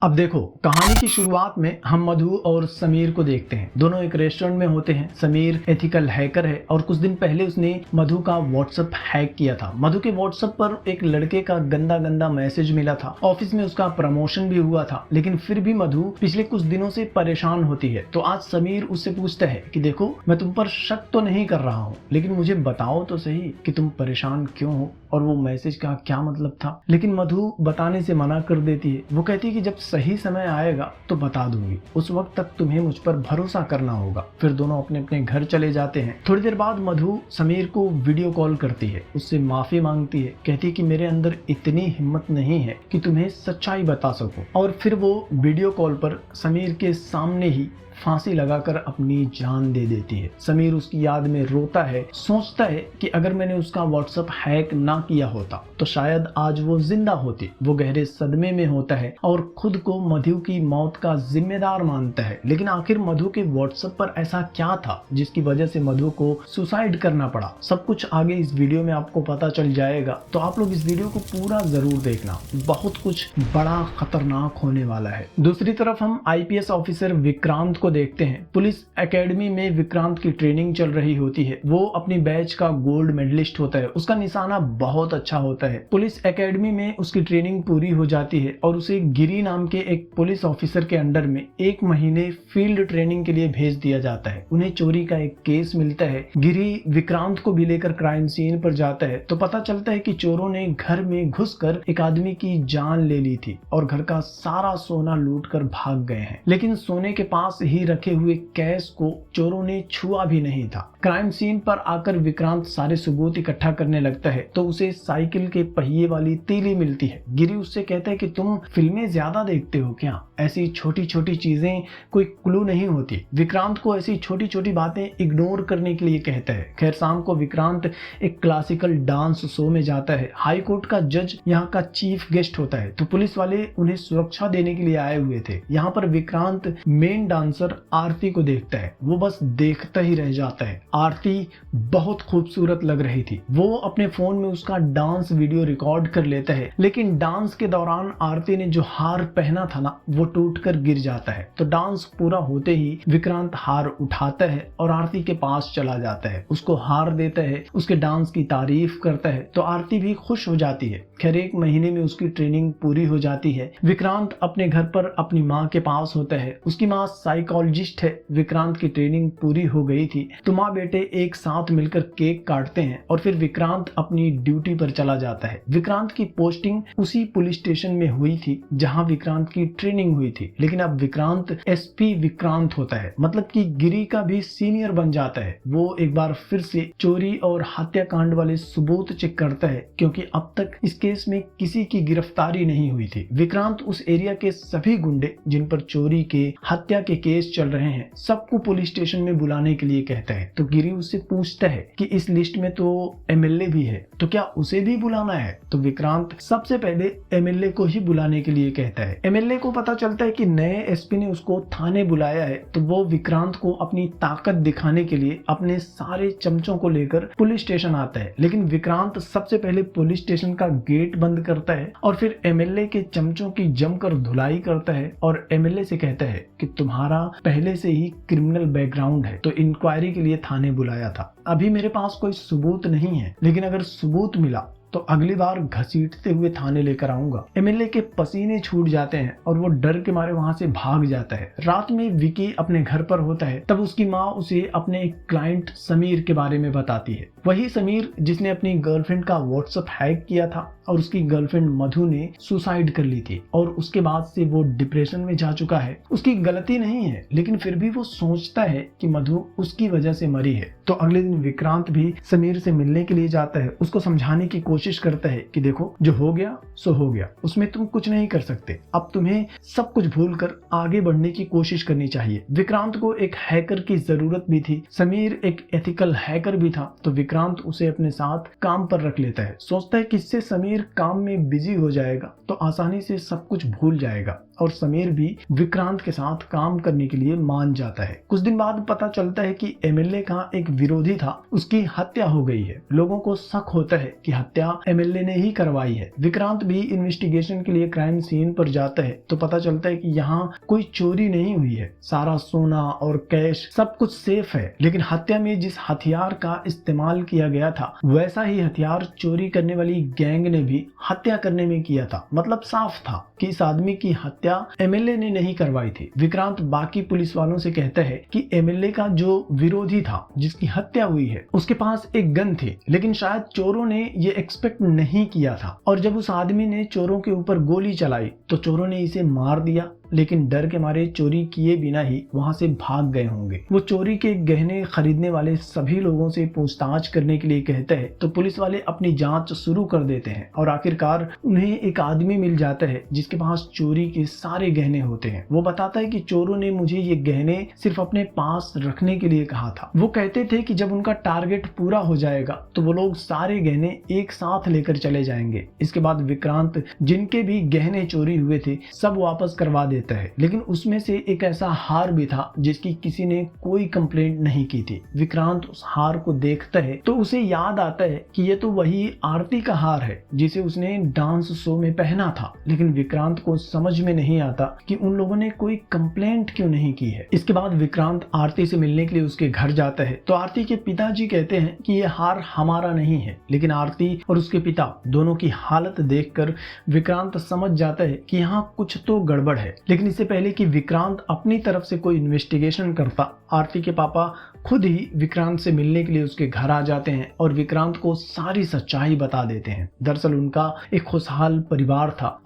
अब देखो, कहानी की शुरुआत में हम मधु और समीर को देखते हैं। दोनों एक रेस्टोरेंट में होते हैं। समीर एथिकल हैकर है और कुछ दिन पहले उसने मधु का व्हाट्सएप हैक किया था। मधु के व्हाट्सएप पर एक लड़के का गंदा गंदा मैसेज मिला था। ऑफिस में उसका प्रमोशन भी हुआ था, लेकिन फिर भी मधु पिछले कुछ दिनों से परेशान होती है। तो आज समीर उससे पूछता है कि देखो, मैं तुम पर शक तो नहीं कर रहा हूँ, लेकिन मुझे बताओ तो सही कि तुम परेशान क्यों हो और वो मैसेज का क्या मतलब था। लेकिन मधु बताने से मना कर देती है। वो कहती है कि जब सही समय आएगा तो बता दूंगी, उस वक्त तक तुम्हें मुझ पर भरोसा करना होगा। फिर दोनों अपने अपने घर चले जाते हैं। थोड़ी देर बाद मधु समीर को वीडियो कॉल करती है, उससे माफी मांगती है, कहती है कि मेरे अंदर इतनी हिम्मत नहीं है कि तुम्हें सच्चाई बता सकूं। और फिर वो वीडियो कॉल पर समीर के सामने ही फांसी लगाकर अपनी जान दे देती है। समीर उसकी याद में रोता है, सोचता है कि अगर मैंने उसका व्हाट्सएप हैक ना किया होता तो शायद आज वो जिंदा होती। वो गहरे सदमे में होता है और खुद को मधु की मौत का जिम्मेदार मानता है। लेकिन आखिर मधु के व्हाट्सएप पर ऐसा क्या था जिसकी वजह से मधु को सुसाइड करना पड़ा? सब कुछ आगे इस वीडियो में आपको पता चल जाएगा, तो आप लोग इस वीडियो को पूरा जरूर देखना। बहुत कुछ बड़ा खतरनाक होने वाला है। दूसरी तरफ हम आईपीएस ऑफिसर विक्रांत को देखते हैं। पुलिस एकेडमी में विक्रांत की ट्रेनिंग चल रही होती है। वो अपनी बैच का गोल्ड मेडलिस्ट होता है। उसका निशाना बहुत अच्छा होता है। पुलिस एकेडमी में उसकी ट्रेनिंग पूरी हो जाती है और उसे गिरी नाम के एक पुलिस ऑफिसर के अंडर में 1 महीने फील्ड ट्रेनिंग के लिए भेज दिया जाता है। उन्हें चोरी का एक केस मिलता है। गिरी विक्रांत को भी लेकर क्राइम सीन पर जाता है तो पता चलता है कि चोरों ने घर में घुसकर एक आदमी की जान ले ली थी और घर का सारा सोना लूटकर भाग गए हैं। लेकिन सोने के पास ही रखे हुए कैश को चोरों ने छुआ भी नहीं था। क्राइम सीन पर आकर विक्रांत सारे सबूत इकट्ठा करने लगता है तो उसे साइकिल के पहिए वाली तीली मिलती है। गिरी उससे कहता है कि तुम फिल्में ज्यादा देखते हो क्या? ऐसी छोटी छोटी चीजें कोई क्लू नहीं होती। विक्रांत को ऐसी छोटी छोटी बातें इग्नोर करने के लिए कहता है। खैर, शाम को विक्रांत एक क्लासिकल डांस शो में जाता है। हाई कोर्ट का जज यहाँ का चीफ गेस्ट होता है तो पुलिस वाले उन्हें सुरक्षा देने के लिए आए हुए थे। यहाँ पर विक्रांत मेन डांसर आरती को देखता है। वो बस देखता ही रह जाता है। आरती बहुत खूबसूरत लग रही थी। वो अपने फोन में उसका डांस वीडियो रिकॉर्ड कर लेता है, लेकिन डांस के दौरान आरती ने जो हार पहना था ना, वो टूटकर गिर जाता है। तो डांस पूरा होते ही विक्रांत हार उठाता है और आरती के पास चला जाता है, उसको हार देता है, उसके डांस की तारीफ करता है तो आरती भी खुश हो जाती है। खैर, 1 महीने में उसकी ट्रेनिंग पूरी हो जाती है। विक्रांत अपने घर पर अपनी माँ के पास होता है। उसकी माँ साइकोलॉजिस्ट है। विक्रांत की ट्रेनिंग पूरी हो गई थी तो माँ बेटे एक साथ मिलकर केक काटते हैं और फिर विक्रांत अपनी ड्यूटी पर चला जाता है। विक्रांत की पोस्टिंग उसी पुलिस स्टेशन में हुई थी जहां विक्रांत की ट्रेनिंग हुई थी, लेकिन अब विक्रांत एसपी विक्रांत होता है, मतलब कि गिरी का भी सीनियर बन जाता है। वो एक बार फिर से चोरी और हत्याकांड वाले सबूत चेक करता है क्योंकि अब तक इस केस में किसी की गिरफ्तारी नहीं हुई थी। विक्रांत उस एरिया के सभी गुंडे जिन पर चोरी के, हत्या के केस चल रहे हैं, सबको पुलिस स्टेशन में बुलाने के लिए कहता है। तो गिरी उससे पूछता है कि इस लिस्ट में तो एमएलए भी है, तो क्या उसे भी बुलाना है? तो विक्रांत सबसे पहले एमएलए को ही बुलाने के लिए कहता है। एमएलए को पता चलता है कि नए एसपी ने उसको थाने बुलाया है तो वो विक्रांत को अपनी ताकत दिखाने के लिए अपने सारे चमचों को लेकर पुलिस स्टेशन आता है। लेकिन विक्रांत सबसे पहले पुलिस स्टेशन का गेट बंद करता है और फिर एमएलए के चमचों की जमकर धुलाई करता है और एमएलए से कहता है कि तुम्हारा पहले से ही क्रिमिनल बैकग्राउंड है तो इंक्वायरी के लिए थाने बुलाया था। अभी मेरे पास कोई सबूत नहीं है, लेकिन अगर सबूत मिला तो अगली बार घसीटते हुए थाने लेकर आऊंगा। एमएलए के पसीने छूट जाते हैं और वो डर के मारे वहां से भाग जाता है। रात में विकी अपने घर पर होता है तब उसकी माँ उसे अपने एक क्लाइंट समीर के बारे में बताती है। वही समीर जिसने अपनी गर्लफ्रेंड का व्हाट्सएप हैक किया था और उसकी गर्लफ्रेंड मधु ने सुसाइड कर ली थी और उसके बाद से वो डिप्रेशन में जा चुका है। उसकी गलती नहीं है, लेकिन फिर भी वो सोचता है कि मधु उसकी वजह से मरी है। तो अगले दिन विक्रांत भी समीर से मिलने के लिए जाता है। उसको समझाने की कोशिश करता है कि देखो, जो हो गया सो हो गया, उसमें तुम कुछ नहीं कर सकते। अब तुम्हें सब कुछ भूलकर आगे बढ़ने की कोशिश करनी चाहिए। विक्रांत को एक हैकर की जरूरत भी थी। समीर एक एथिकल हैकर भी था तो विक्रांत उसे अपने साथ काम पर रख लेता है। सोचता है कि इससे समीर काम में बिजी हो जाएगा तो आसानी से सब कुछ भूल जाएगा और समीर भी विक्रांत के साथ काम करने के लिए मान जाता है। कुछ दिन बाद पता चलता है कि एमएलए का एक विरोधी था, उसकी हत्या हो गई है। लोगों को शक होता है कि हत्या एमएलए ने ही करवाई है। विक्रांत भी इन्वेस्टिगेशन के लिए क्राइम सीन पर जाता है तो पता चलता है कि यहाँ कोई चोरी नहीं हुई है, सारा सोना और कैश सब कुछ सेफ है। लेकिन हत्या में जिस हथियार का इस्तेमाल किया गया था वैसा ही हथियार चोरी करने वाली गैंग ने भी हत्या करने में किया था। मतलब साफ था कि इस आदमी की हत्या एमएलए ने नहीं करवाई थी। विक्रांत बाकी पुलिस वालों से कहता है कि एमएलए का जो विरोधी था जिसकी हत्या हुई है उसके पास एक गन थी, लेकिन शायद चोरों ने ये एक्सपेक्ट नहीं किया था और जब उस आदमी ने चोरों के ऊपर गोली चलाई तो चोरों ने इसे मार दिया, लेकिन डर के मारे चोरी किए बिना ही वहां से भाग गए होंगे। वो चोरी के गहने खरीदने वाले सभी लोगों से पूछताछ करने के लिए कहते हैं तो पुलिस वाले अपनी जांच शुरू कर देते हैं और आखिरकार उन्हें एक आदमी मिल जाता है जिसके पास चोरी के सारे गहने होते हैं। वो बताता है कि चोरों ने मुझे ये गहने सिर्फ अपने पास रखने के लिए कहा था। वो कहते थे कि जब उनका टारगेट पूरा हो जाएगा तो वो लोग सारे गहने एक साथ लेकर चले जाएंगे। इसके बाद विक्रांत जिनके भी गहने चोरी हुए थे सब वापस करवा देता है, लेकिन उसमें से एक ऐसा हार भी था जिसकी किसी ने कोई कंप्लेंट नहीं की थी। विक्रांत उस हार को देखता है तो उसे याद आता है कि ये तो वही आरती का हार है जिसे उसने डांस शो में पहना था, लेकिन विक्रांत को समझ में नहीं आता कि उन लोगों ने कोई कंप्लेंट क्यों नहीं की है। इसके बाद विक्रांत आरती से मिलने के लिए उसके घर जाता है तो आरती के पिताजी कहते हैं कि ये हार हमारा नहीं है, लेकिन आरती और उसके पिता दोनों की हालत देखकर विक्रांत समझ जाता है कि यहाँ कुछ तो गड़बड़ है। लेकिन इससे पहले कि विक्रांत अपनी तरफ से कोई इन्वेस्टिगेशन करता, आरती के पापा खुद ही विक्रांत से मिलने के लिए उसके घर आ जाते हैं और विक्रांत को सारी सच्चाई बता देते हैं। दरअसल उनका एक खुशहाल परिवार था।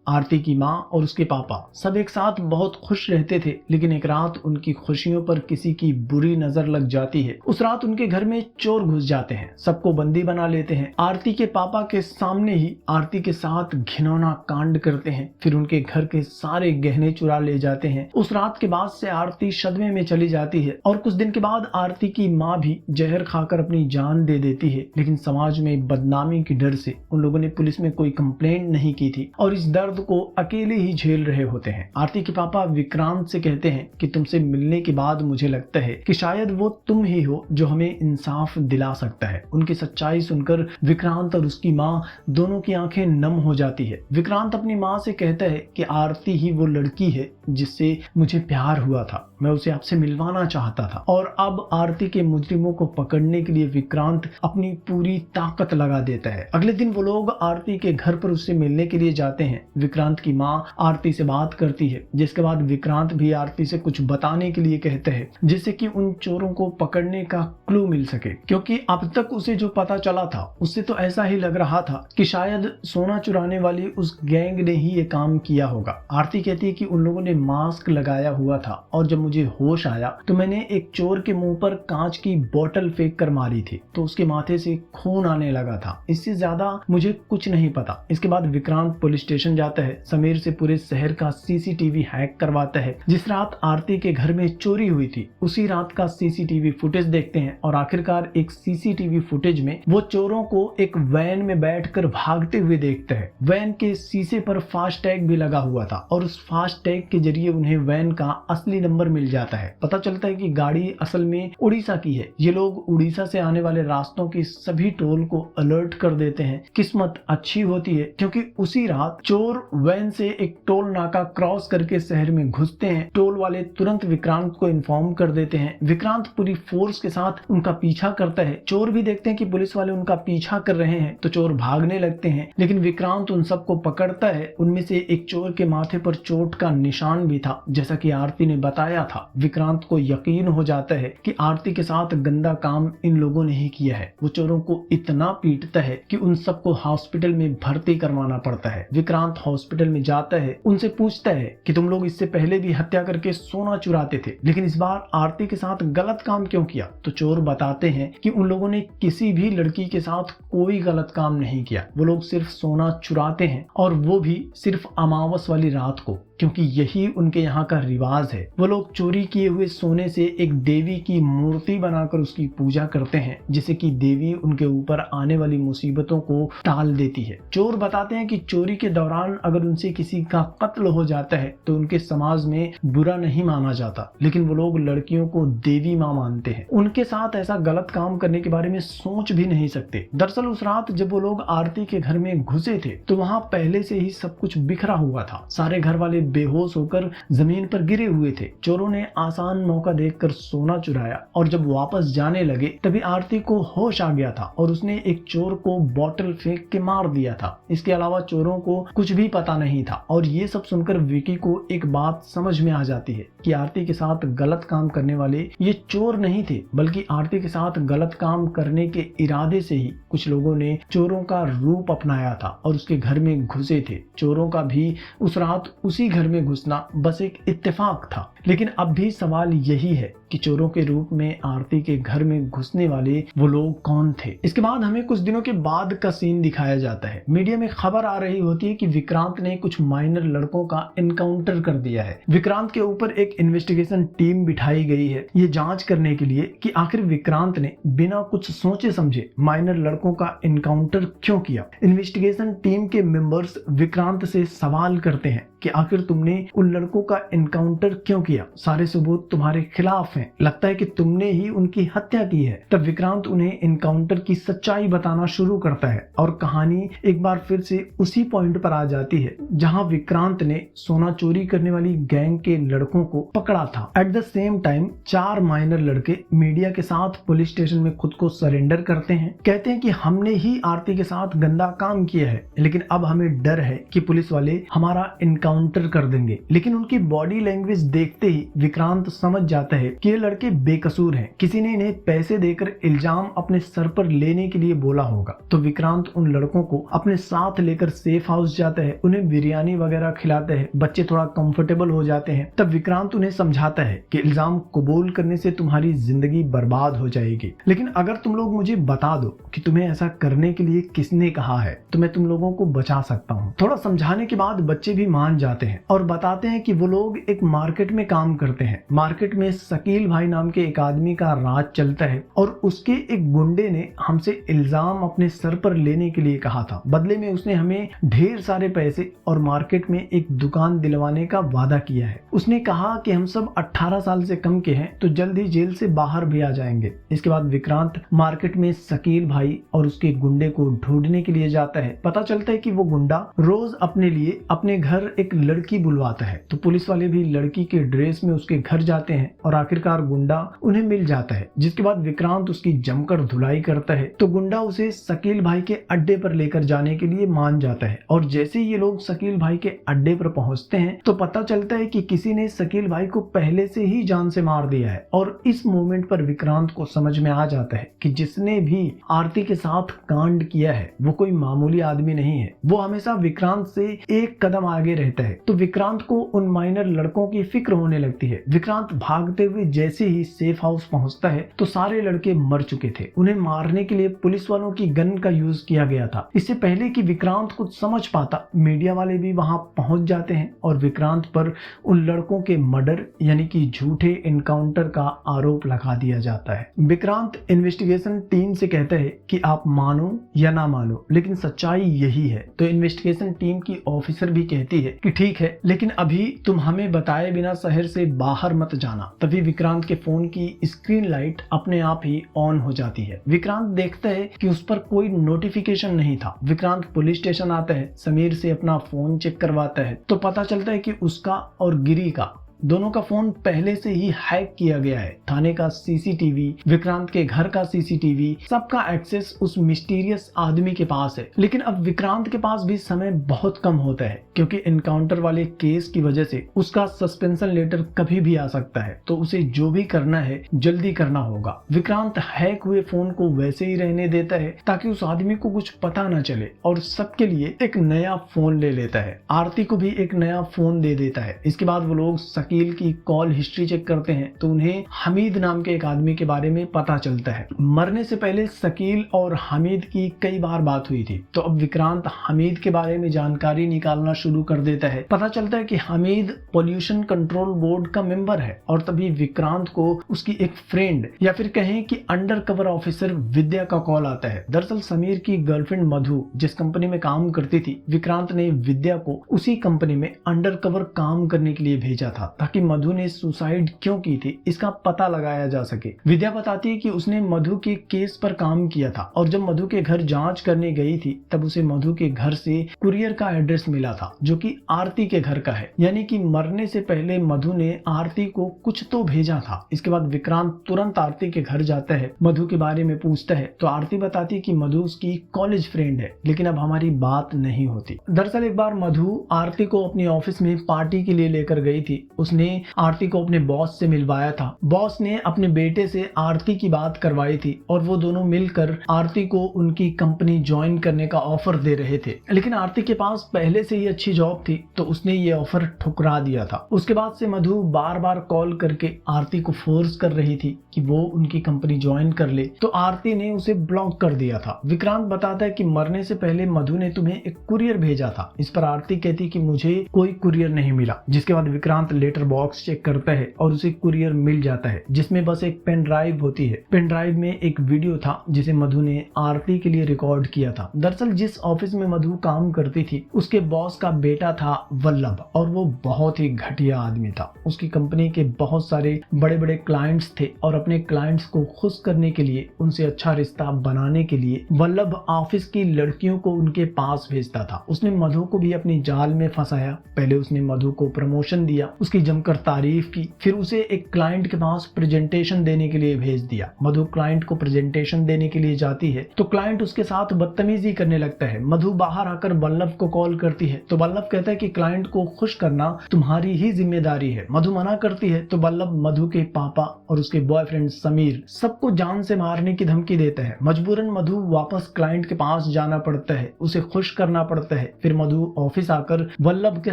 आरती की माँ और उसके पापा सब एक साथ बहुत खुश रहते थे, लेकिन एक रात उनकी खुशियों पर किसी की बुरी नजर लग जाती है। उस रात उनके घर में चोर घुस जाते हैं, सबको बंदी बना लेते हैं। आरती के पापा के सामने ही आरती के साथ घिनौना कांड करते हैं, फिर उनके घर के सारे गहने चुरा ले जाते हैं। उस रात के बाद से आरती सदमे में चली जाती है और कुछ दिन के बाद आरती की माँ भी जहर खाकर अपनी जान दे देती है। लेकिन समाज में बदनामी के डर से उन लोगों ने पुलिस में कोई कंप्लेंट नहीं की थी और इस दर्द को अकेले ही झेल रहे होते हैं। आरती के पापा विक्रांत से कहते हैं कि तुमसे मिलने के बाद मुझे लगता है कि शायद वो तुम ही हो जो हमें इंसाफ दिला सकता है। उनकी सच्चाई सुनकर विक्रांत और उसकी माँ दोनों की आंखें नम हो जाती है। विक्रांत अपनी माँ से कहता है कि आरती ही वो लड़की है जिससे मुझे प्यार हुआ था, मैं उसे आपसे मिलवाना चाहता था। और अब आरती के मुजरिमों को पकड़ने के लिए विक्रांत अपनी पूरी ताकत लगा देता है। अगले दिन वो लोग आरती के घर पर उससे मिलने के लिए जाते हैं। विक्रांत की माँ आरती से बात करती है, जिसके बाद विक्रांत भी आरती से कुछ बताने के लिए कहते हैं जिससे कि उन चोरों को पकड़ने का क्लू मिल सके, क्योंकि अब तक उसे जो पता चला था उससे तो ऐसा ही लग रहा था कि शायद सोना चुराने वाली उस गैंग ने ही ये काम किया होगा। आरती कहती है कि उन लोगों ने मास्क लगाया हुआ था और जब मुझे होश आया तो मैंने एक चोर के मुंह पर कांच की बोतल फेंक कर मारी थी तो उसके माथे से खून आने लगा था, इससे ज्यादा मुझे कुछ नहीं पता। इसके बाद विक्रांत पुलिस स्टेशन जाता है, समीर से पूरे शहर का सीसीटीवी हैक करवाता है। जिस रात आरती के घर में चोरी हुई थी उसी रात का सीसीटीवी फुटेज देखते हैं और आखिरकार एक सीसीटीवी फुटेज में वो चोरों को एक वैन में बैठकर भागते हुए देखते हैं। वैन के शीशे पर फास्ट टैग भी लगा हुआ था और उस फास्ट टैग के जरिए उन्हें वैन का असली नंबर मिल जाता है। पता चलता है कि गाड़ी असल में उड़ीसा की है। ये लोग उड़ीसा से आने वाले रास्तों की सभी टोल को अलर्ट कर देते हैं। किस्मत अच्छी होती है क्योंकि उसी रात चोर वैन से एक टोल नाका क्रॉस करके शहर में घुसते हैं। टोल वाले तुरंत विक्रांत को इन्फॉर्म कर देते हैं। विक्रांत पूरी फोर्स के साथ उनका पीछा करता है। चोर भी देखते हैं कि पुलिस वाले उनका पीछा कर रहे हैं तो चोर भागने लगते हैं, लेकिन विक्रांत उन सबको पकड़ता है। उनमें से एक चोर के माथे पर चोट का निशान भी था, जैसा कि आरती ने बताया था। विक्रांत को यकीन हो जाता है कि आरती के साथ गंदा काम इन लोगों ने ही किया है। वो चोरों को इतना पीटता है कि उन सबको हॉस्पिटल में भर्ती करवाना पड़ता है। विक्रांत हॉस्पिटल में जाता है, उनसे पूछता है कि तुम लोग इससे पहले भी हत्या करके सोना चुराते थे, लेकिन इस बार आरती के साथ गलत काम क्यों किया? तो चोर बताते हैं कि उन लोगों ने किसी भी लड़की के साथ कोई गलत काम नहीं किया, वो लोग सिर्फ सोना चुराते हैं और वो भी सिर्फ अमावस वाली रात को। क्योंकि यही उनके यहाँ का रिवाज है। वो लोग चोरी किए हुए सोने से एक देवी की मूर्ति बनाकर उसकी पूजा करते हैं, जिससे कि देवी उनके ऊपर आने वाली मुसीबतों को टाल देती है। चोर बताते हैं कि चोरी के दौरान अगर उनसे किसी का कत्ल हो जाता है तो उनके समाज में बुरा नहीं माना जाता, लेकिन वो लोग लड़कियों को देवी माँ मानते हैं। उनके साथ ऐसा गलत काम करने के बारे में सोच भी नहीं सकते। दरअसल उस रात जब वो लोग आरती के घर में घुसे थे तो वहां पहले से ही सब कुछ बिखरा हुआ था। सारे घर वाले बेहोश होकर जमीन पर गिरे हुए थे। चोरों ने आसान मौका देखकर सोना चुराया और जब वापस जाने लगे तभी आरती को होश आ गया था और उसने एक चोर को बॉटल फेंक के मार दिया था। इसके अलावा चोरों को कुछ भी पता नहीं था और ये सब सुनकर विकी को एक बात समझ में आ जाती है कि आरती के साथ गलत काम करने वाले ये चोर नहीं थे, बल्कि आरती के साथ गलत काम करने के इरादे से ही कुछ लोगों ने चोरों का रूप अपनाया था और उसके घर में घुसे थे। चोरों का भी उस रात उसी घर में घुसना बस एक इत्तेफाक था। लेकिन अब भी सवाल यही है कि चोरों के रूप में आरती के घर में घुसने वाले वो लोग कौन थे। इसके बाद हमें कुछ दिनों के बाद का सीन दिखाया जाता है। मीडिया में खबर आ रही होती है कि विक्रांत ने कुछ माइनर लड़कों का एनकाउंटर कर दिया है। विक्रांत के ऊपर एक इन्वेस्टिगेशन टीम बिठाई गई है ये जांच करने के लिए कि आखिर विक्रांत ने बिना कुछ सोचे समझे माइनर लड़कों का एनकाउंटर क्यों किया। इन्वेस्टिगेशन टीम के मेंबर्स विक्रांत से सवाल करते हैं कि आखिर तुमने उन लड़कों का एनकाउंटर क्यों किया, सारे सबूत तुम्हारे खिलाफ हैं, लगता है कि तुमने ही उनकी हत्या की है। तब विक्रांत उन्हें एनकाउंटर की सच्चाई बताना शुरू करता है और कहानी एक बार फिर से उसी पॉइंट पर आ जाती है जहां विक्रांत ने सोना चोरी करने वाली गैंग के लड़कों को पकड़ा था। At the same time 4 minor लड़के मीडिया के साथ पुलिस स्टेशन में खुद को सरेंडर करते हैं। कहते हैं कि हमने ही आरती के साथ गंदा काम किया है, लेकिन अब हमें डर है कि पुलिस वाले हमारा एनकाउंटर कर देंगे। लेकिन उनकी बॉडी लैंग्वेज देखते ही विक्रांत समझ जाता है कि ये लड़के बेकसूर हैं, किसी ने इन्हें पैसे देकर इल्जाम अपने सर पर लेने के लिए बोला होगा। तो विक्रांत उन लड़कों को अपने साथ लेकर सेफ हाउस जाता है, उन्हें बिरयानी वगैरह खिलाते हैं, बच्चे थोड़ा कंफर्टेबल हो जाते हैं। तब विक्रांत उन्हें समझाता है कि इल्जाम कबूल करने से तुम्हारी जिंदगी बर्बाद हो जाएगी, लेकिन अगर तुम लोग मुझे बता दो कि तुम्हें ऐसा करने के लिए किसने कहा है तो मैं तुम लोगों को बचा सकता हूँ। थोड़ा समझाने के बाद बच्चे भी मान जाते हैं और बताते हैं कि वो लोग एक मार्केट में काम करते हैं। मार्केट में शकील भाई नाम के एक आदमी का राज चलता है और उसके एक गुंडे ने हमसे इल्जाम अपने सर पर लेने के लिए कहा था। बदले में उसने हमें ढेर सारे पैसे और मार्केट में एक दुकान दिलवाने का वादा किया है। उसने कहा कि हम सब 18 साल से कम के हैं तो जल्द ही जेल से बाहर भी आ जाएंगे। इसके बाद विक्रांत मार्केट में शकील भाई और उसके गुंडे को ढूंढने के लिए जाता है। पता चलता है कि वो गुंडा रोज अपने लिए अपने घर एक लड़की बुलवाता है, तो पुलिस वाले भी लड़की के ड्रेस में उसके घर जाते हैं और आखिरकार गुंडा उन्हें मिल जाता है। जिसके बाद विक्रांत उसकी जमकर धुलाई करता है तो गुंडा उसे शकील भाई के अड्डे पर लेकर जाने के लिए मान जाता है। और जैसे ये लोग शकील भाई के अड्डे पर पहुंचते हैं तो पता चलता है कि किसी ने शकील भाई को पहले से ही जान से मार दिया है। और इस मोमेंट पर विक्रांत को समझ में आ जाता है कि जिसने भी आरती के साथ कांड किया है वो कोई मामूली आदमी नहीं है, वो हमेशा विक्रांत से एक कदम आगे रहता है। तो विक्रांत को उन माइनर लड़कों की फिक्र होने लगती है। विक्रांत भागते हुए जैसे ही सेफ हाउस पहुंचता है तो सारे लड़के मर चुके थे। उन्हें मारने के लिए पुलिस वालों की गन का यूज किया गया था। इससे पहले कि विक्रांत कुछ समझ पाता मीडिया वाले भी वहां पहुंच जाते हैं और विक्रांत पर उन लड़कों के मर्डर यानी कि झूठे एनकाउंटर का आरोप लगा दिया जाता है। विक्रांत इन्वेस्टिगेशन टीम से कहता है कि आप मानो या ना मानो लेकिन सच्चाई यही है। तो इन्वेस्टिगेशन टीम की ऑफिसर भी कहती है कि ठीक है, लेकिन अभी तुम हमें बताए बिना शहर से बाहर मत जाना। तभी विक्रांत के फोन की स्क्रीन लाइट अपने आप ही ऑन हो जाती है। विक्रांत देखता है कि उस पर कोई नोटिफिकेशन नहीं था। विक्रांत पुलिस स्टेशन आता है, समीर से अपना फोन चेक करवाता है तो पता चलता है कि उसका और गिरी का दोनों का फोन पहले से ही हैक किया गया है। थाने का सीसीटीवी, विक्रांत के घर का सीसीटीवी, सबका एक्सेस उस मिस्टीरियस आदमी के पास है। लेकिन अब विक्रांत के पास भी समय बहुत कम होता है क्योंकि एनकाउंटर वाले केस की वजह से उसका सस्पेंशन लेटर कभी भी आ सकता है। तो उसे जो भी करना है जल्दी करना होगा। विक्रांत हैक हुए फोन को वैसे ही रहने देता है ताकि उस आदमी को कुछ पता न चले और सबके लिए एक नया फोन ले लेता है। आरती को भी एक नया फोन दे देता है। इसके बाद वो लोग शकील की कॉल हिस्ट्री चेक करते हैं तो उन्हें हमीद नाम के एक आदमी के बारे में पता चलता है। मरने से पहले शकील और हमीद की कई बार बात हुई थी, तो अब विक्रांत हमीद के बारे में जानकारी निकालना शुरू कर देता है। पता चलता है कि हमीद पोल्यूशन कंट्रोल बोर्ड का मेंबर है और तभी विक्रांत को उसकी एक फ्रेंड या फिर कहें कि अंडर कवर ऑफिसर विद्या का कॉल आता है। दरअसल समीर की गर्लफ्रेंड मधु जिस कंपनी में काम करती थी, विक्रांत ने विद्या को उसी कंपनी में अंडर कवर काम करने के लिए भेजा था ताकि मधु ने सुसाइड क्यों की थी इसका पता लगाया जा सके। विद्या बताती है कि उसने मधु के केस पर काम किया था और जब मधु के घर जांच करने गई थी तब उसे मधु के घर से कुरियर का एड्रेस मिला था जो कि आरती के घर का है, यानी कि मरने से पहले मधु ने आरती को कुछ तो भेजा था। इसके बाद विक्रांत तुरंत आरती के घर जाता है, मधु के बारे में पूछता है तो आरती बताती है कि मधु उसकी कॉलेज फ्रेंड है, लेकिन अब हमारी बात नहीं होती। दरअसल एक बार मधु आरती को अपने ऑफिस में पार्टी के लिए लेकर गई थी। उसने आरती को अपने बॉस से मिलवाया था। बॉस ने अपने बेटे से आरती की बात करवाई थी और वो दोनों मिलकर आरती को उनकी कंपनी ज्वाइन करने का ऑफर दे रहे थे, लेकिन आरती के पास पहले से ही अच्छी जॉब थी तो उसने ये ऑफर ठुकरा दिया था। उसके बाद से मधु बार बार कॉल करके आरती को फोर्स कर रही थी कि वो उनकी कंपनी ज्वाइन कर ले, तो आरती ने उसे ब्लॉक कर दिया था। विक्रांत बताता है कि मरने से पहले मधु ने तुम्हें एक कुरियर भेजा था। इस पर आरती कहती कि मुझे कोई कुरियर नहीं मिला। जिसके बाद विक्रांत लेटर बॉक्स चेक करता है और उसे कुरियर मिल जाता है जिसमें बस एक पेन ड्राइव होती है। पेन ड्राइव में एक वीडियो था जिसे मधु ने आरती के लिए रिकॉर्ड किया था। दरअसल जिस ऑफिस में मधु काम करती थी उसके बॉस का बेटा था वल्लभ और वो बहुत ही घटिया आदमी था। उसकी कंपनी के बहुत सारे बड़े बड़े क्लाइंट्स थे और अपने क्लाइंट्स को खुश करने के लिए, उनसे अच्छा रिश्ता बनाने के लिए वल्लभ ऑफिस की लड़कियों को उनके पास भेजता था। उसने मधु को भी अपनी जाल में फंसाया। पहले उसने मधु को प्रमोशन दिया, उसकी जमकर तारीफ की, फिर उसे एक क्लाइंट के पास प्रेजेंटेशन देने के लिए भेज दिया। मधु क्लाइंट को प्रेजेंटेशन देने के लिए जाती है तो क्लाइंट उसके साथ बदतमीजी करने लगता है। मधु बाहर आकर वल्लभ को कॉल करती है तो वल्लभ कहता है कि क्लाइंट को खुश करना तुम्हारी ही जिम्मेदारी है। मधु मना करती है तो वल्लभ मधु के पापा और उसके बॉयफ्रेंड समीर सबको जान से मारने की धमकी देता है। मजबूरन मधु वापस क्लाइंट के पास जाना पड़ता है, उसे खुश करना पड़ता है। फिर मधु ऑफिस आकर वल्लभ के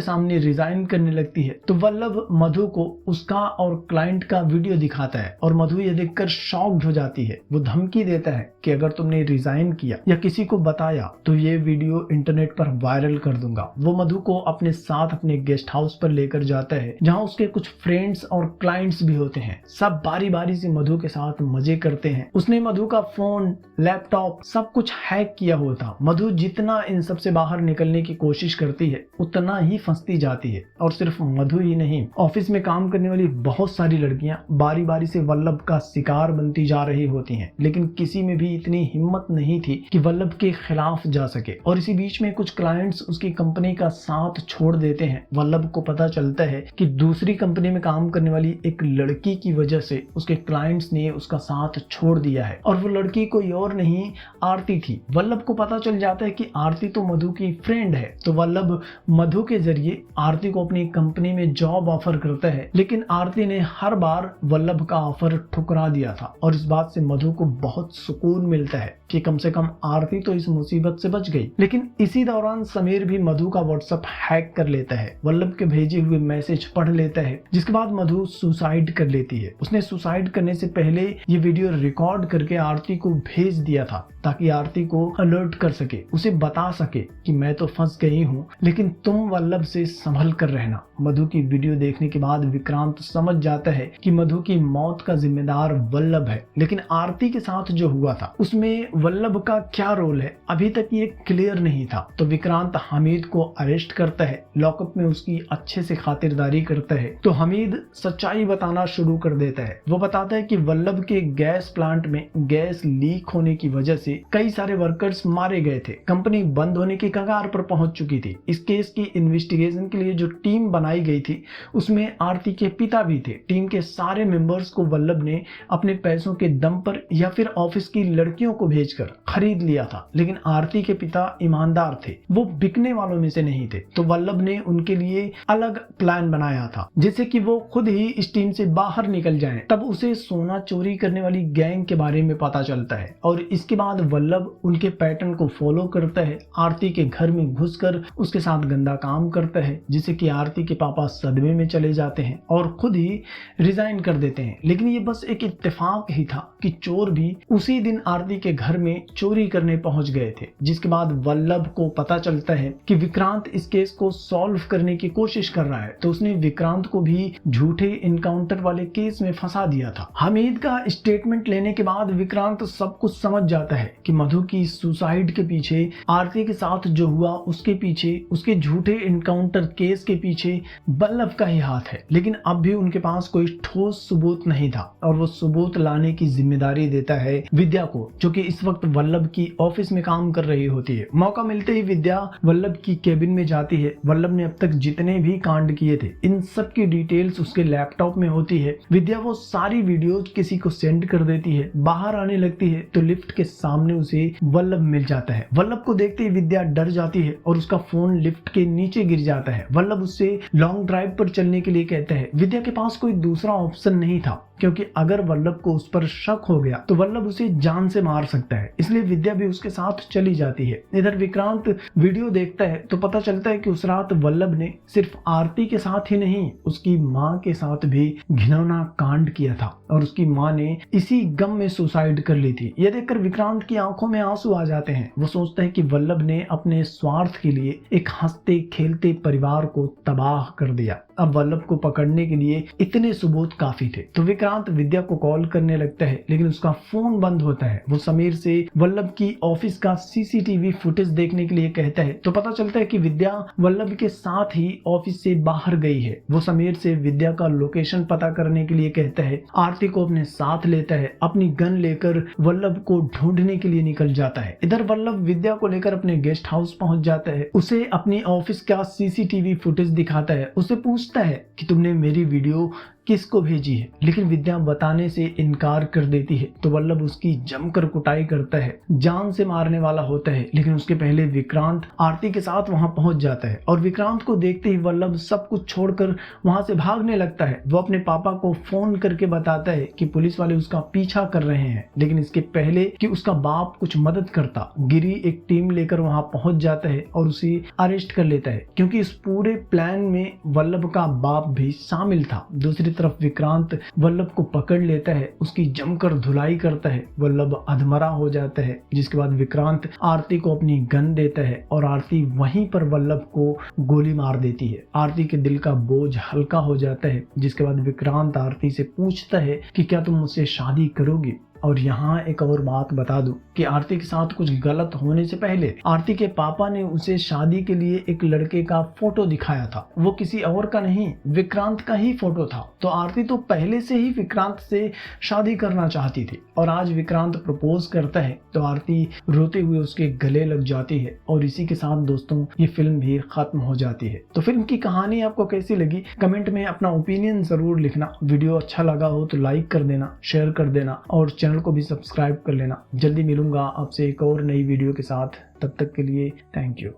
सामने रिजाइन करने लगती है तो वल्लभ मधु को उसका और क्लाइंट का वीडियो दिखाता है और मधु ये देखकर शॉक्ड हो जाती है। वो धमकी देता है कि अगर तुमने रिजाइन किया या किसी को बताया तो ये वीडियो इंटरनेट पर वायरल कर दूंगा। वो मधु को अपने साथ अपने गेस्ट हाउस पर लेकर जाता है जहां उसके कुछ फ्रेंड्स और क्लाइंट्स भी होते हैं। सब बारी बारी से मधु के साथ मजे करते हैं। उसने मधु का फोन, लैपटॉप सब कुछ हैक किया हुआ था। मधु जितना इन सब से बाहर निकलने की कोशिश करती है उतना ही फंसती जाती है। और सिर्फ मधु ही नहीं, ऑफिस में काम करने वाली बहुत सारी लड़कियां बारी बारी से वल्लभ का शिकार बनती जा रही होती हैं, लेकिन किसी में भी इतनी हिम्मत नहीं थी कि वल्लभ के खिलाफ जा सके। और इसी बीच में कुछ क्लाइंट्स उसकी कंपनी का साथ छोड़ देते हैं। वल्लभ को पता चलता है कि दूसरी कंपनी में काम करने वाली एक लड़की की वजह से उसके क्लाइंट्स ने उसका साथ छोड़ दिया है और वो लड़की कोई और नहीं आरती थी। वल्लभ को पता चल जाता है कि आरती तो मधु की फ्रेंड है, तो वल्लभ मधु के जरिए आरती को अपनी कंपनी में जॉब ऑफर करता है, लेकिन आरती ने हर बार वल्लभ का ऑफर ठुकरा दिया था। और इस बात से मधु को बहुत सुकून मिलता है कि कम से कम आरती तो इस मुसीबत से बच गई। लेकिन इसी दौरान समीर भी मधु का व्हाट्सएप हैक कर लेता है, वल्लभ के भेजे हुए मैसेज पढ़ लेता है, जिसके बाद मधु सुसाइड कर लेती है। उसने सुसाइड करने से पहले ये वीडियो रिकॉर्ड करके आरती को भेज दिया था ताकि आरती को अलर्ट कर सके, उसे बता सके कि मैं तो फंस गई हूँ लेकिन तुम वल्लभ से संभल कर रहना। मधु की वीडियो देखने के बाद विक्रांत समझ जाता है कि मधु की मौत का जिम्मेदार वल्लभ है, लेकिन आरती के साथ जो हुआ था उसमें वल्लभ का क्या रोल है अभी तक ये क्लियर नहीं था। तो विक्रांत हमीद को अरेस्ट करता है, लॉकअप में उसकी अच्छे से खातिरदारी करता है। तो हमीद सच्चाई बताना शुरू कर देता है। वो बताता है कि वल्लभ के गैस प्लांट में गैस लीक होने की वजह से कई सारे वर्कर्स मारे गए थे। कंपनी बंद होने की कगार पर पहुंच चुकी थी। इस केस की इन्वेस्टिगेशन के लिए जो टीम बनाई गई थी उसमें आरती के पिता भी थे। टीम के सारे मेंबर्स को वल्लभ ने अपने पैसों के दम पर या फिर ऑफिस की लड़कियों को भेजकर खरीद लिया था, लेकिन आरती के पिता ईमानदार थे, वो बिकने वालों में से नहीं थे। तो वल्लभ ने उनके लिए अलग प्लान बनाया था जिससे कि वो खुद ही इस टीम से बाहर निकल जाएं। तब उसे सोना चोरी करने वाली गैंग के बारे में पता चलता है और इसके बाद वल्लभ उनके पैटर्न को फॉलो करता है, आरती के घर में घुसकर उसके साथ गंदा काम करता है, जिससे कि आरती के पापा सदमे में चले जाते हैं और खुद ही रिजाइन कर देते हैं। लेकिन ये बस एक इत्तेफाक ही था कि चोर भी उसी दिन आरती के घर में चोरी करने पहुंच गए थे। जिसके बाद वल्लभ को पता चलता है कि विक्रांत इस केस को सॉल्व करने की कोशिश कर रहा है, तो उसने विक्रांत को भी झूठे इनकाउंटर वाले केस में फंसा दिया था। हमीद का स्टेटमेंट लेने के बाद विक्रांत सब कुछ समझ जाता है कि मधु की सुसाइड के पीछे, आरती के साथ जो हुआ उसके पीछे, उसके झूठे इनकाउंटर केस के पीछे वल्लभ का ही हाथ है। लेकिन अब भी उनके पास कोई ठोस सबूत नहीं था और वो सबूत लाने की जिम्मेदारी देता है विद्या को, जो कि इस वक्त वल्लभ की ऑफिस में काम कर रही होती है। मौका मिलते ही विद्या वल्लभ की केबिन में जाती है। वल्लभ ने अब तक जितने भी कांड किए थे इन सब की डिटेल्स उसके लैपटॉप में होती है। विद्या वो सारी वीडियोस किसी को सेंड कर देती है। बाहर आने लगती है तो लिफ्ट के सामने उसे वल्लभ मिल जाता है। वल्लभ को देखते ही विद्या डर जाती है और उसका फोन लिफ्ट के नीचे गिर जाता है। वल्लभ उससे लॉन्ग ड्राइव पर चलने के लिए कहता है। विद्या के पास कोई दूसरा ऑप्शन नहीं था, क्योंकि अगर वल्लभ को उस पर शक हो गया तो वल्लभ उसे जान से मार सकता है, इसलिए विद्या भी उसके साथ चली जाती है। इधर विक्रांत वीडियो देखता है तो पता चलता है कि उस रात वल्लभ ने सिर्फ आरती के साथ ही नहीं, उसकी माँ के साथ भी घिनौना कांड किया था और उसकी माँ ने इसी गम में सुसाइड कर ली थी। यह देखकर विक्रांत की आंखों में आंसू आ जाते हैं। वो सोचता है कि वल्लभ ने अपने स्वार्थ के लिए एक हंसते खेलते परिवार को तबाह कर दिया। अब वल्लभ को पकड़ने के लिए इतने सबूत काफी थे। तो विक्रांत विद्या को कॉल करने लगता है, लेकिन उसका फोन बंद होता है। वो समीर से वल्लभ की ऑफिस का सीसीटीवी फुटेज देखने के लिए कहता है तो पता चलता है कि विद्या वल्लभ के साथ ही ऑफिस से बाहर गई है। वो समीर से विद्या का लोकेशन पता करने के लिए कहता है। आरती को अपने साथ लेता है। अपनी गन लेकर वल्लभ को ढूंढने के लिए निकल जाता है। इधर वल्लभ विद्या को लेकर अपने गेस्ट हाउस पहुंच जाता है। उसे अपनी ऑफिस का सीसीटीवी फुटेज दिखाता है। उसे पूछता है कि तुमने मेरी वीडियो किसको भेजी है, लेकिन विद्या बताने से इनकार कर देती है। तो वल्लभ उसकी जमकर कुटाई करता है, जान से मारने वाला होता है। लेकिन उसके पहले विक्रांत आरती के साथ वहां पहुंच जाता है और विक्रांत को देखते ही वल्लभ सब कुछ छोड़कर वहां से भागने लगता है। वो अपने पापा को फोन करके बताता है कि पुलिस वाले उसका पीछा कर रहे हैं, लेकिन इसके पहले कि उसका बाप कुछ मदद करता, गिरी एक टीम लेकर वहां पहुंच जाता है और उसे अरेस्ट कर लेता है, क्योंकि इस पूरे प्लान में वल्लभ का बाप भी शामिल था। दूसरी तरफ विक्रांत वल्लभ को पकड़ लेता है, उसकी जमकर धुलाई करता है। वल्लभ अधमरा हो जाता है, जिसके बाद विक्रांत आरती को अपनी गन देता है और आरती वहीं पर वल्लभ को गोली मार देती है। आरती के दिल का बोझ हल्का हो जाता है। जिसके बाद विक्रांत आरती से पूछता है कि क्या तुम मुझसे शादी करोगी। और यहाँ एक और बात बता दूं कि आरती के साथ कुछ गलत होने से पहले आरती के पापा ने उसे शादी के लिए एक लड़के का फोटो दिखाया था। वो किसी और का नहीं, विक्रांत का ही फोटो था। तो आरती तो पहले से ही विक्रांत से शादी करना चाहती थी और आज विक्रांत प्रपोज करता है तो आरती रोते हुए उसके गले लग जाती है। और इसी के साथ दोस्तों ये फिल्म भी खत्म हो जाती है। तो फिल्म की कहानी आपको कैसी लगी कमेंट में अपना ओपिनियन जरूर लिखना। वीडियो अच्छा लगा हो तो लाइक कर देना, शेयर कर देना और चैनल को भी सब्सक्राइब कर लेना। जल्दी मिलूंगा आपसे एक और नई वीडियो के साथ, तब तक के लिए थैंक यू।